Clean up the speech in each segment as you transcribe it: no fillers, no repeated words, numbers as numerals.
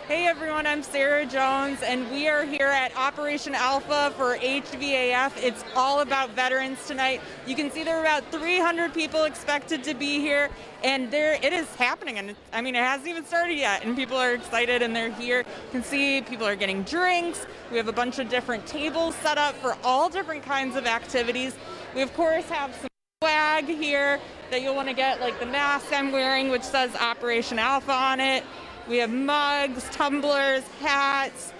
Hey everyone, I'm Sarah Jones, and we are here at Operation Alpha for HVAF. It's all about veterans tonight. You can see there are about 300 people expected to be here, and it is happening. And it hasn't even started yet, and people are excited and they're here. You can see people are getting drinks. We have a bunch of different tables set up for all different kinds of activities. We of course have some swag here that you'll want to get, like the mask I'm wearing, which says Operation Alpha on it. We have mugs, tumblers, hats,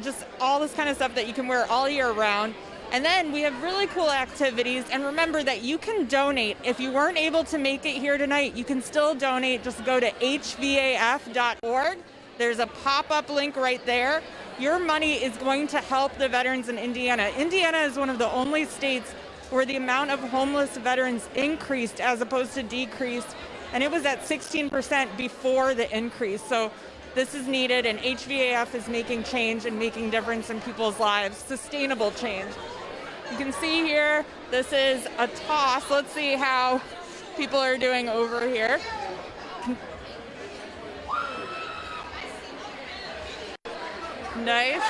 just all this kind of stuff that you can wear all year round. And then we have really cool activities. And remember that you can donate. If you weren't able to make it here tonight, you can still donate. Just go to hvaf.org. There's a pop-up link right there. Your money is going to help the veterans in Indiana. Indiana is one of the only states where the amount of homeless veterans increased as opposed to decreased. And it was at 16% before the increase. So this is needed, and HVAF is making change and making difference in people's lives, sustainable change. You can see here, this is a toss. Let's see how people are doing over here. Nice.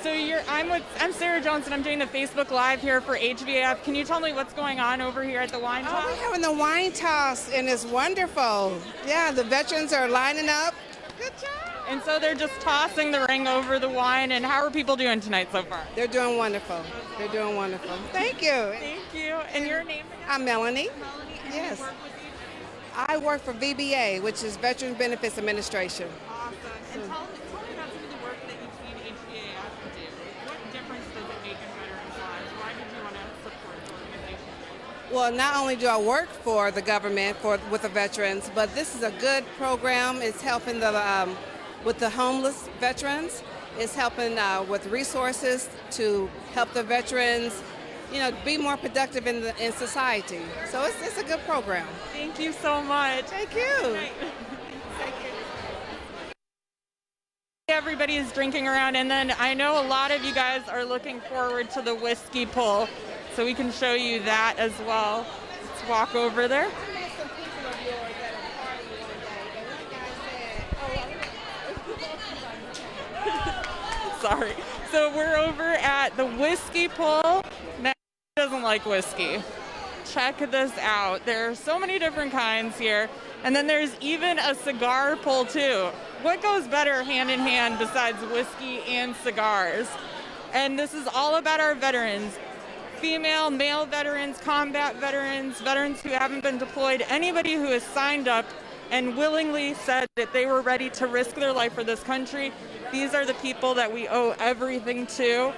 So I'm Sarah Jones, and I'm doing the Facebook Live here for HVAF. Can you tell me what's going on over here at the wine toss? We're having the wine toss, and it's wonderful. Yeah, the veterans are lining up. Good job. And so they're just tossing the ring over the wine. And how are people doing tonight so far? They're doing wonderful. They're doing wonderful. Thank you. Thank you. And your name again? I'm Melanie. Melanie. And Yes. you work with I work for VBA, which is Veteran Benefits Administration. Awesome. And tell me about some of the work that you've seen HVAF do. What difference does it make in veterans' lives? Why did you want to support the organization? Well, not only do I work for the government with the veterans, but this is a good program. It's helping with the homeless veterans. It's helping with resources to help the veterans, be more productive in society. So it's a good program. Thank you so much. Thank you. Thank you. Everybody is drinking around, and then I know a lot of you guys are looking forward to the whiskey pull, so we can show you that as well. Let's walk over there. Sorry. So we're over at the whiskey pull. Now, doesn't like whiskey. Check this out. There are so many different kinds here. And then there's even a cigar pull too. What goes better hand in hand besides whiskey and cigars? And this is all about our veterans. Female, male veterans, combat veterans, veterans who haven't been deployed, anybody who has signed up and willingly said that they were ready to risk their life for this country. These are the people that we owe everything to.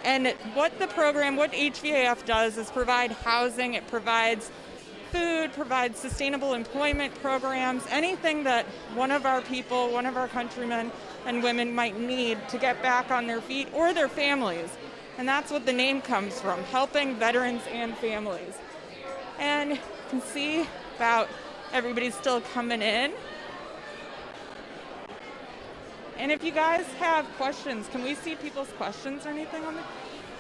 And what HVAF does is provide housing, it provides food, provides sustainable employment programs, anything that one of our people, one of our countrymen and women might need to get back on their feet, or their families. And that's what the name comes from, helping veterans and families. And you can see about everybody's still coming in. And if you guys have questions, can we see people's questions or anything on there?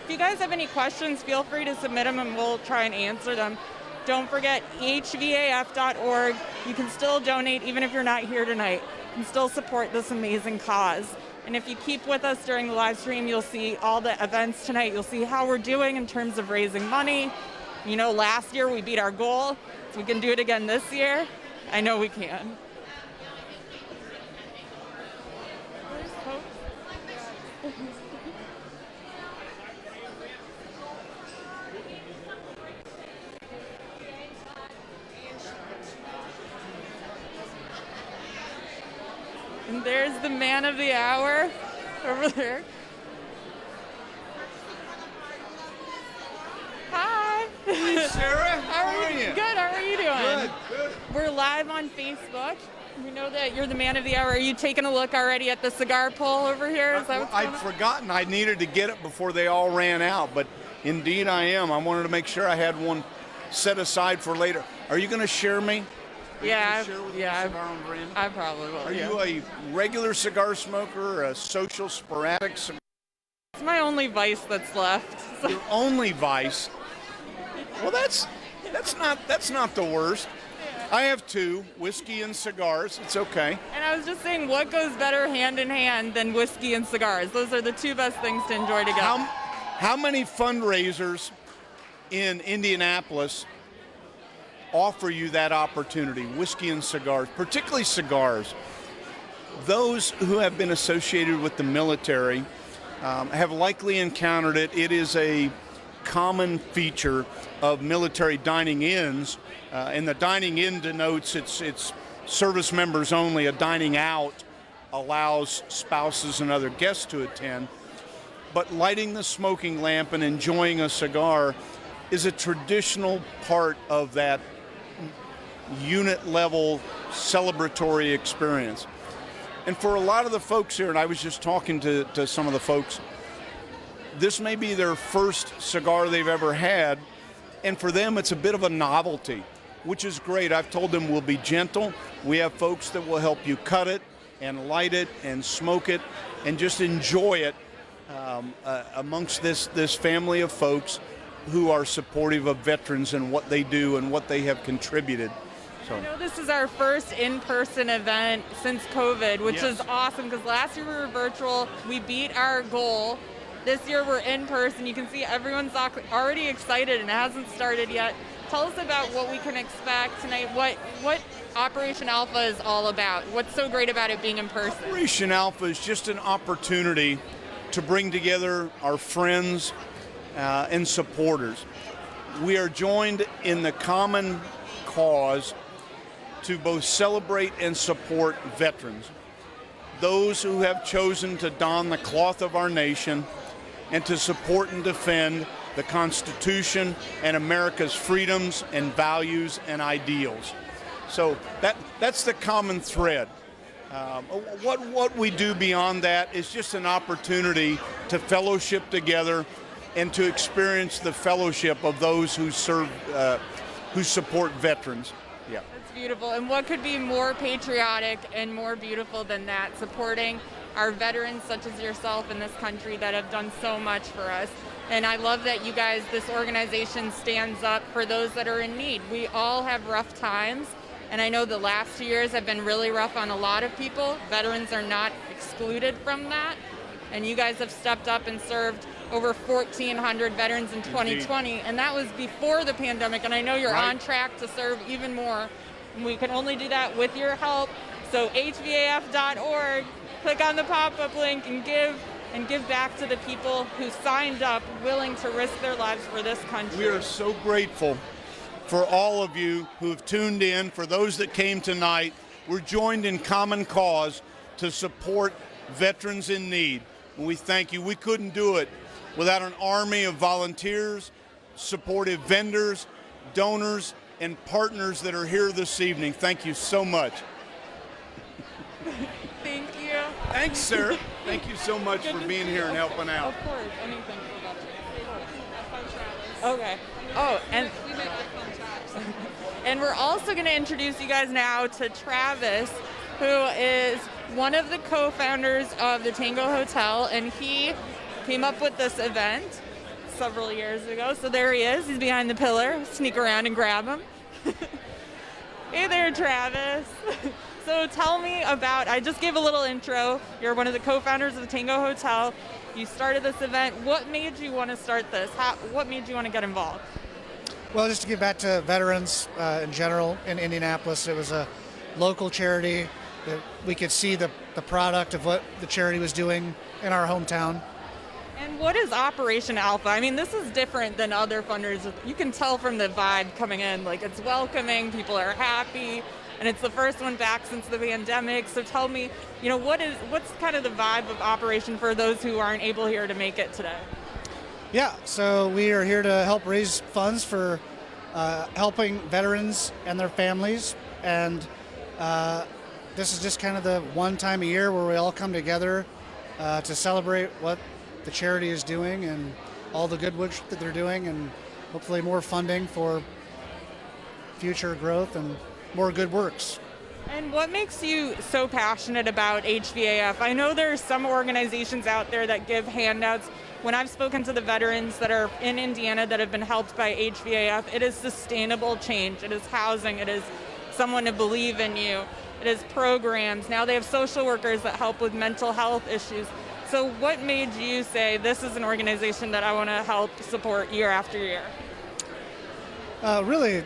If you guys have any questions, feel free to submit them and we'll try and answer them. Don't forget hvaf.org. You can still donate even if you're not here tonight. You can still support this amazing cause. And if you keep with us during the live stream, you'll see all the events tonight. You'll see how we're doing in terms of raising money. Last year we beat our goal, so we can do it again this year. I know we can. And there's the man of the hour over there. Hi. Hi, Sarah. How are you? Good. How are you doing? Good. We're live on Facebook. We know that you're the man of the hour. Are you taking a look already at the cigar pull over here? Is that what's going on? I'd forgotten I needed to get it before they all ran out, but indeed I am. I wanted to make sure I had one set aside for later. Are you going to share me? Yeah, Cigar on brand? I probably will. Are you a regular cigar smoker or a social sporadic cigar? It's my only vice that's left. So. Your only vice? Well, that's That's not the worst. I have two, whiskey and cigars. It's okay. And I was just saying, what goes better hand in hand than whiskey and cigars? Those are the two best things to enjoy together. How many fundraisers in Indianapolis offer you that opportunity, whiskey and cigars, particularly cigars? Those who have been associated with the military have likely encountered it. It is a common feature of military dining ins, and the dining in denotes it's service members only. A dining out allows spouses and other guests to attend. But lighting the smoking lamp and enjoying a cigar is a traditional part of that unit level celebratory experience. And for a lot of the folks here, and I was just talking to some of the folks, this may be their first cigar they've ever had, and for them it's a bit of a novelty, which is great. I've told them we'll be gentle. We have folks that will help you cut it and light it and smoke it and just enjoy it amongst this family of folks who are supportive of veterans and what they do and what they have contributed. So. I know this is our first in-person event since COVID, which is awesome because last year we were virtual. We beat our goal. This year we're in person. You can see everyone's already excited and it hasn't started yet. Tell us about what we can expect tonight, what Operation Alpha is all about. What's so great about it being in person? Operation Alpha is just an opportunity to bring together our friends and supporters. We are joined in the common cause to both celebrate and support veterans, those who have chosen to don the cloth of our nation and to support and defend the Constitution and America's freedoms and values and ideals. So that's the common thread. What we do beyond that is just an opportunity to fellowship together and to experience the fellowship of those who serve, who support veterans. Yeah. That's beautiful. And what could be more patriotic and more beautiful than that, supporting our veterans such as yourself in this country that have done so much for us. And I love that you guys, this organization stands up for those that are in need. We all have rough times, and I know the last 2 years have been really rough on a lot of people. Veterans are not excluded from that, and you guys have stepped up and served over 1,400 veterans in 2020, Indeed. and that was before the pandemic, and I know you're Right. on track to serve even more. And we can only do that with your help. So hvaf.org, click on the pop-up link and give back to the people who signed up, willing to risk their lives for this country. We are so grateful for all of you who have tuned in, for those that came tonight. We're joined in common cause to support veterans in need. And we thank you. We couldn't do it without an army of volunteers, supportive vendors, donors, and partners that are here this evening. Thank you so much. Thank you. Thanks, sir. Thank you so much for being here and helping out. Of course, anything for veterans. Okay. Oh, and We make fun tracks. and we're also going to introduce you guys now to Travis, who is one of the co-founders of the Tango Hotel, and he came up with this event several years ago. So there he is. He's behind the pillar. Sneak around and grab him. Hey there, Travis. So tell me about, I just gave a little intro. You're one of the co-founders of the Tango Hotel. You started this event. What made you want to start this? What made you want to get involved? Well, just to give back to veterans in general in Indianapolis, it was a local charity that we could see the product of what the charity was doing in our hometown. And what is Operation Alpha? I mean, this is different than other funders. You can tell from the vibe coming in, like it's welcoming, people are happy, and it's the first one back since the pandemic. So tell me, what's kind of the vibe of Operation for those who aren't able here to make it today? Yeah, so we are here to help raise funds for helping veterans and their families, and this is just kind of the one time a year where we all come together to celebrate what the charity is doing and all the good work that they're doing, and hopefully more funding for future growth and more good works. And what makes you so passionate about HVAF? I know there's some organizations out there that give handouts. when I've spoken to the veterans that are in Indiana that have been helped by HVAF, it is sustainable change. It is housing. It is someone to believe in you. It is programs. Now they have social workers that help with mental health issues. So what made you say this is an organization that I want to help support year after year? Really,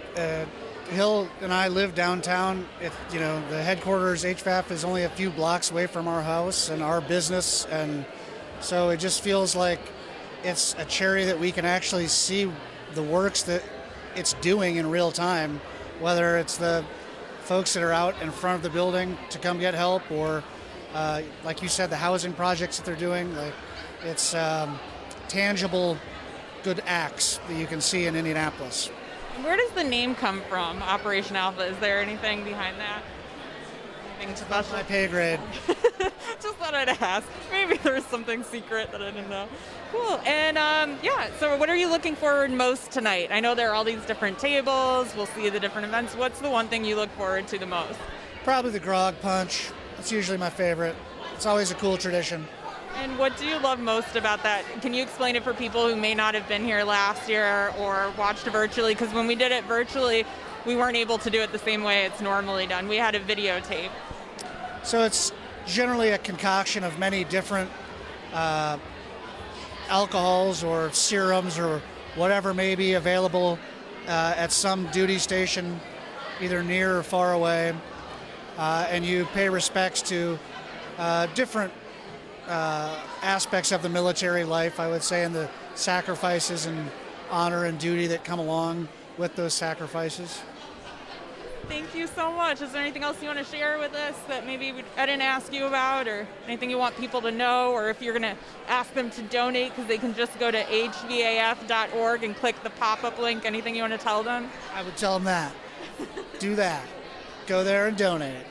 Hill and I live downtown. The headquarters, HVAF, is only a few blocks away from our house and our business, and so it just feels like it's a charity that we can actually see the works that it's doing in real time, whether it's the folks that are out in front of the building to come get help, or like you said, the housing projects that they're doing. Like, it's tangible, good acts that you can see in Indianapolis. Where does the name come from, Operation Alpha? Is there anything behind that? Anything special? My pay grade. Just thought I'd ask. Maybe there's something secret that I didn't know. Cool. And so what are you looking forward most tonight? I know there are all these different tables. We'll see the different events. What's the one thing you look forward to the most? Probably the grog punch. It's usually my favorite. It's always a cool tradition. And what do you love most about that? Can you explain it for people who may not have been here last year or watched virtually? Because when we did it virtually, we weren't able to do it the same way it's normally done. We had a videotape. So it's generally a concoction of many different alcohols or serums or whatever may be available at some duty station, either near or far away. And you pay respects to different aspects of the military life, I would say, and the sacrifices and honor and duty that come along with those sacrifices. Thank you so much. Is there anything else you want to share with us that maybe I didn't ask you about, or anything you want people to know, or if you're going to ask them to donate, because they can just go to hvaf.org and click the pop-up link? Anything you want to tell them? I would tell them that. Do that. Go there and donate.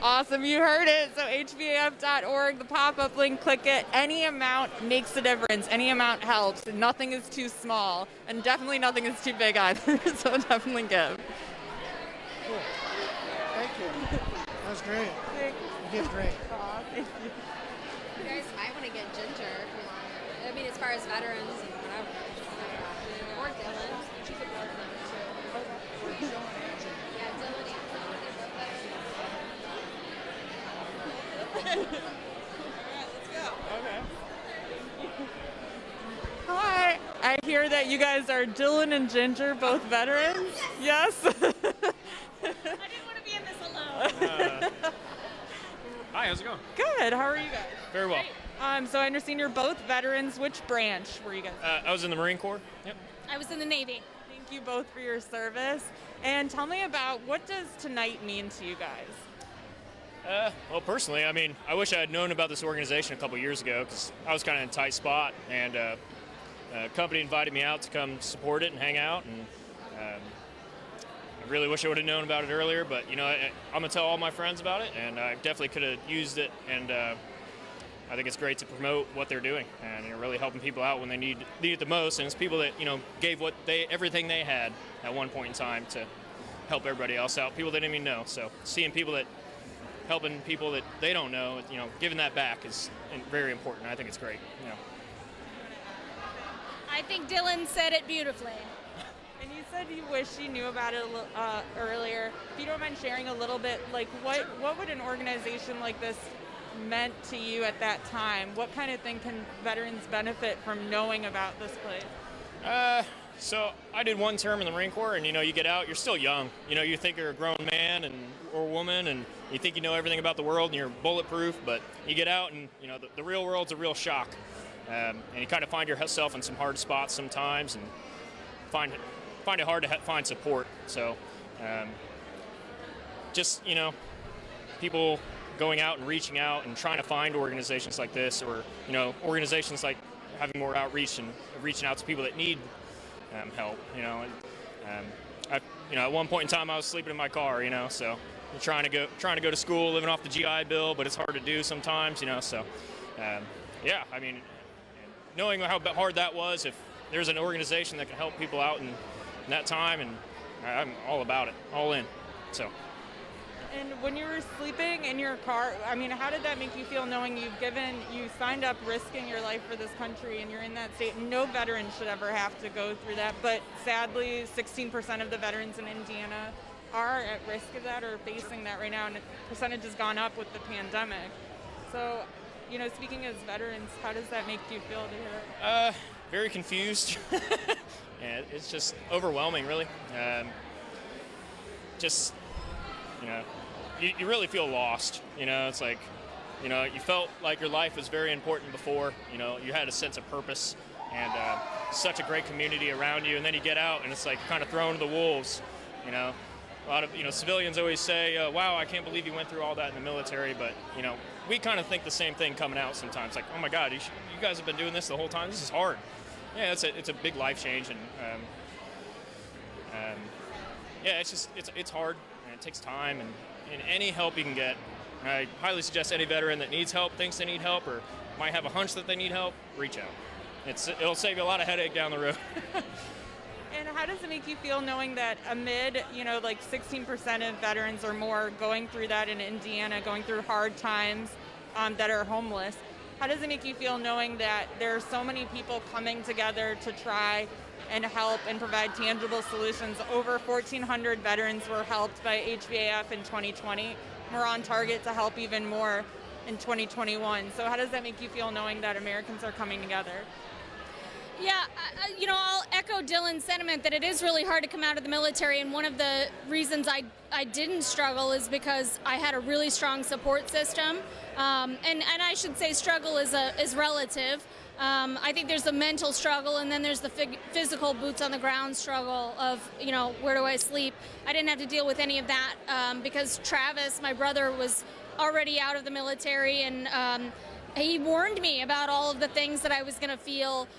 Awesome, you heard it. So hvaf.org, the pop-up link, click it. Any amount makes a difference. Any amount helps. Nothing is too small, and definitely nothing is too big either, so definitely give. Cool. Thank you. That was great. You did great. Thank you. You guys might want to get Ginger if you want. I mean, as far as veterans and whatever. Or Dylan. She's a board member too. Yeah, Dylan and Hi. I hear that you guys are Dylan and Ginger, both veterans. Yes. I didn't want to be in this alone. Hi, how's it going? Good. How are you guys? Very well. So I understand you're both veterans. Which branch were you guys? I was in the Marine Corps. Yep. I was in the Navy. Thank you both for your service. And tell me about, what does tonight mean to you guys? Well, personally, I mean, I wish I had known about this organization a couple years ago, because I was kind of in a tight spot, and a company invited me out to come support it and hang out, and I really wish I would have known about it earlier, but, I'm going to tell all my friends about it, and I definitely could have used it, and I think it's great to promote what they're doing, and really helping people out when they need it the most, and it's people that, gave everything they had at one point in time to help everybody else out, people they didn't even know. So seeing people that helping people that they don't know, giving that back is very important. I think it's great. I think Dylan said it beautifully. And you said you wish you knew about it earlier. If you don't mind sharing a little bit, like what would an organization like this meant to you at that time? What kind of thing can veterans benefit from knowing about this place? So I did one term in the Marine Corps, and you get out, you're still young. You think you're a grown man or woman, and you think you know everything about the world, and you're bulletproof. But you get out, and the real world's a real shock, and you kind of find yourself in some hard spots sometimes, and find it hard to find support. So just people going out and reaching out and trying to find organizations like this, or organizations like having more outreach and reaching out to people that need help. At one point in time I was sleeping in my car, so trying to go to school, living off the GI Bill, but it's hard to do sometimes, so I mean, knowing how hard that was, if there's an organization that can help people out in that time, and I'm all about it, all in. So And when you were sleeping in your car, I mean, how did that make you feel knowing you signed up risking your life for this country and you're in that state? No veteran should ever have to go through that, but sadly, 16% of the veterans in Indiana are at risk of that or facing that right now, and the percentage has gone up with the pandemic. So, speaking as veterans, how does that make you feel to hear? Very confused. Yeah, it's just overwhelming, really. You really feel lost. It's like, you felt like your life was very important before. You had a sense of purpose and such a great community around you, and then you get out and it's like kind of thrown to the wolves. A lot of civilians always say, "Wow, I can't believe you went through all that in the military," but we kind of think the same thing coming out sometimes. Like, "Oh my God, you guys have been doing this the whole time. This is hard." Yeah, it's a big life change, and yeah, it's hard and it takes time, and any help you can get. I highly suggest any veteran that needs help, thinks they need help, or might have a hunch that they need help, reach out. It'll save you a lot of headache down the road. And how does it make you feel knowing that amid, like 16% of veterans or more going through that in Indiana, going through hard times, that are homeless? How does it make you feel knowing that there are so many people coming together to try and help and provide tangible solutions? Over 1,400 veterans were helped by HVAF in 2020. We're on target to help even more in 2021. So how does that make you feel knowing that Americans are coming together? Yeah, I'll echo Dylan's sentiment that it is really hard to come out of the military, and one of the reasons I didn't struggle is because I had a really strong support system, and I should say struggle is relative. I think there's the mental struggle, and then there's the physical boots on the ground struggle of, where do I sleep? I didn't have to deal with any of that because Travis, my brother, was already out of the military, and he warned me about all of the things that I was going to feel.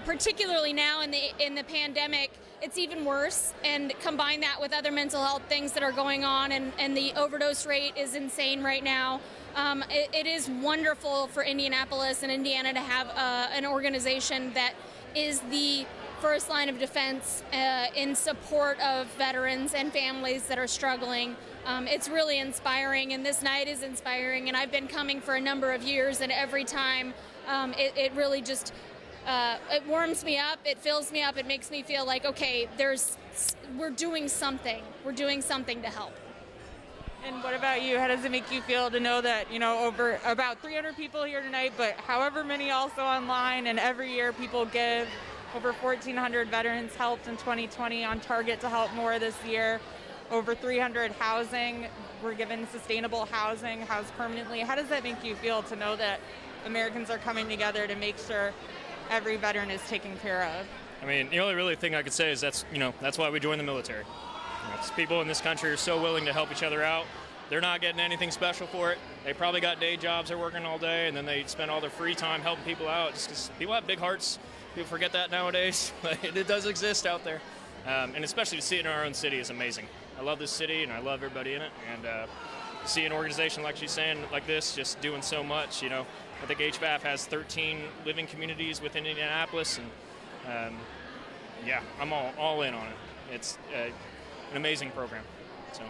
Particularly now in the pandemic, it's even worse. And combine that with other mental health things that are going on, and the overdose rate is insane right now. It is wonderful for Indianapolis and Indiana to have an organization that is the first line of defense in support of veterans and families that are struggling. It's really inspiring, and this night is inspiring, and I've been coming for a number of years, and every time it really just it warms me up, it fills me up, it makes me feel like, okay, we're doing something to help. And what about you? How does it make you feel to know that, over about 300 people here tonight, but however many also online, and every year people give? Over 1,400 veterans helped in 2020, on target to help more this year. Over 300 housing. We're given sustainable housing, housed permanently. How does that make you feel to know that Americans are coming together to make sure every veteran is taken care of? I mean, the only really thing I could say is that's why we joined the military. People in this country are so willing to help each other out. They're not getting anything special for it. They probably got day jobs, they're working all day, and then they spend all their free time helping people out, just because people have big hearts. People forget that nowadays, but it does exist out there. And especially to see it in our own city is amazing. I love this city, and I love everybody in it. And see an organization like she's saying, like this, just doing so much. I think Hvaf has 13 living communities within Indianapolis, and yeah, I'm all in on it. It's an amazing program. So.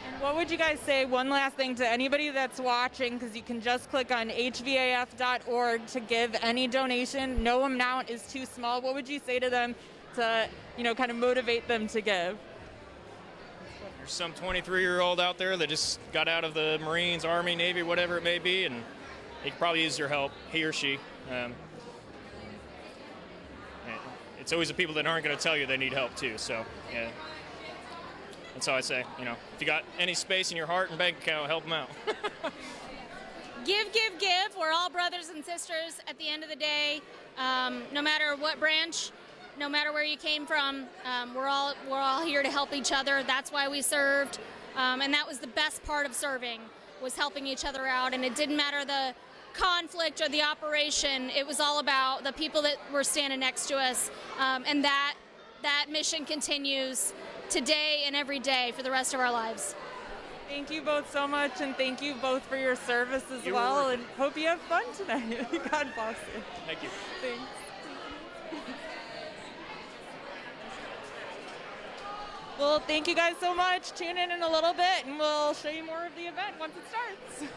And what would you guys say, one last thing to anybody that's watching, because you can just click on hvaf.org to give any donation. No amount is too small. What would you say to them to, kind of motivate them to give? There's some 23-year-old out there that just got out of the Marines, Army, Navy, whatever it may be, and he could probably use your help, he or she. It's always the people that aren't going to tell you they need help too, so yeah. That's all I say. If you got any space in your heart and bank account, help them out. Give. We're all brothers and sisters at the end of the day. No matter what branch, no matter where you came from, we're all here to help each other. That's why we served, and that was the best part of serving, was helping each other out. And it didn't matter the conflict or the operation. It was all about the people that were standing next to us, and that mission continues today and every day for the rest of our lives. Thank you both so much, and thank you both for your service as well, and hope you have fun tonight. God bless you. Thank you. Thanks. Well, thank you guys so much. Tune in a little bit, and we'll show you more of the event once it starts.